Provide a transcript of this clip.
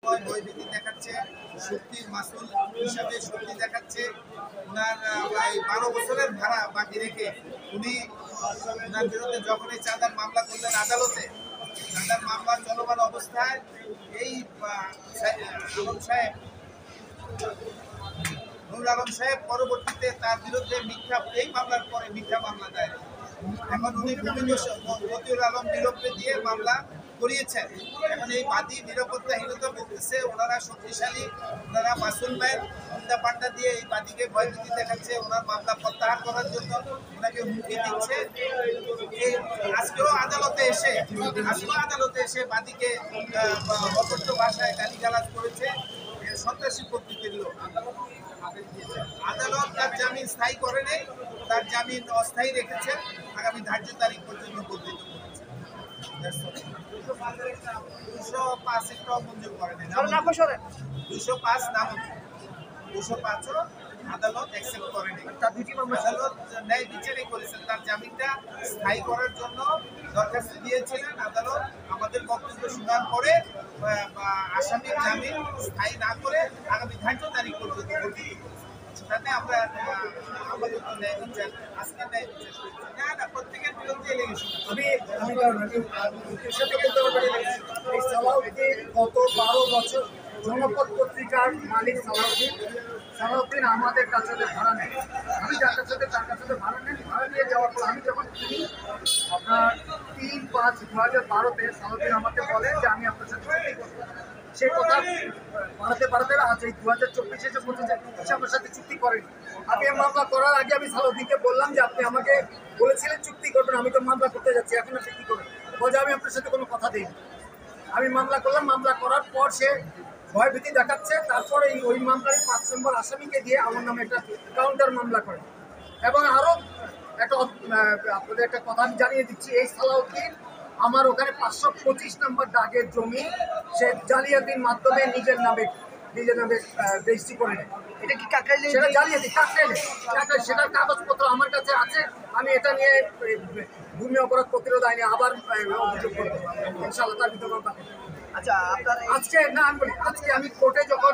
ভয়ভীতি দেখাচ্ছে, শক্তির মাসুল হিসাবে শক্তি দেখাচ্ছে। ওনার 12 বছরের ভাড়া বাকি রেখে উনি ওনার বিরুদ্ধে যখন এই চাঁদার মামলা করলেন আদালতে, চাঁদার মামলা চলমান অবস্থায় এই আলম সাহেব নুরুল আলম সাহেব পরবর্তীতে তার বিরুদ্ধে এই মামলার পরে মিথ্যা মামলা দায়ের। এখন উনি মতিউর আলম নীরবকে দিয়ে মামলা করিয়েছেন। এখন এই বাদী নিরাপত্তাহীনতা বলতেছে ওনারা শক্তিশালী, ওনারা মাসুল ভাইয়ের হুন্ডা পান্ডা দিয়ে এই বাদীকে ভয়ভীতি দেখাচ্ছে, ওনার মামলা প্রত্যাহার করার জন্য ওনাকে হুমকি দিচ্ছে। আজকেও আদালতে এসে বাদীকে অকথ্য ভাষায় গালিগালাজ করেছে, সন্ত্রাসী প্রকৃতির লোক। আদালত তার জামিন স্থায়ী করে নেই, তার জামিন অস্থায়ী রেখেছেন, আগামী ধার্য তারিখ পর্যন্ত বর্ধিত করেছে। 205 একটাও মঞ্জুর করে নেই, 205 নাম 205ও আদালত অ্যাকসেপ্ট করেনি। আদালত ন্যায় বিচারই করেছেন, তার জামিনটা স্থায়ী করার জন্য দরখাস্ত দিয়েছিলেন। আদালত আমাদের বক্তব্য শুনার পরে আসামির জামিন স্থায়ী না করে আগামী ধার্য তারিখ পর্যন্ত বর্ধিত করেছে। সেখানে আমরা আমাদের ন্যায় বিচার আজকে ন্যায় বিচার না প্রত্যেকের বিরুদ্ধে লেগেছি। গত 12 বছর জনপদ পত্রিকার মালিক সালাউদ্দিন আমাদের কাছে ভাড়া নেয়। আমি যার কাছে তার কাছে ভাড়া নেন, ভাড়া নিয়ে যাওয়ার পর আমি যখন কিনি আপনার 3/5/2012-তে সালাউদ্দিন আমাকে বলেন যে আমি আপনার সাথে চুক্তি করবো। সে কথা বাড়াতে আজ এই 2024 এসে বলছে সে আমার সাথে চুক্তি করেনি। আমি মামলা করার আগে আমি সালাউদ্দিনকে বললাম যে আপনি আমাকে বলেছিলেন চুক্তি করবেন, আমি তো মামলা করতে যাচ্ছি, এখন আপনি কী করবেন? বলছে আমি আপনার সাথে কোনো কথা দিইনি। আমি মামলা করলাম, মামলা করার পর সে ভয়ভীতি দেখাচ্ছে। তারপরে ওই মামলার 5 নম্বর আসামিকে দিয়ে আমার নামে একটা কাউন্টার মামলা করে। এবং আরও আপনাদের একটা কথা আমি জানিয়ে দিচ্ছি, এই সালাউদ্দিন আমার ওখানে 525 নম্বর দাগের জমি সে জালিয়াতির মাধ্যমে নিজের নামে রেজিস্ট্রি করে নেয়। এটা কি কাকরাইলে? সেটা জালিয়াতি, সেটার কাগজপত্র আমার কাছে আছে। আমি এটা নিয়ে ভূমি অপরাধ প্রতিরোধ আইনে আবার অভিযোগ করবো ইনশাআল্লাহ, তার ভিতরে। আচ্ছা, আপনার আজকে না আমি বলি, আজকে আমি কোর্টে যখন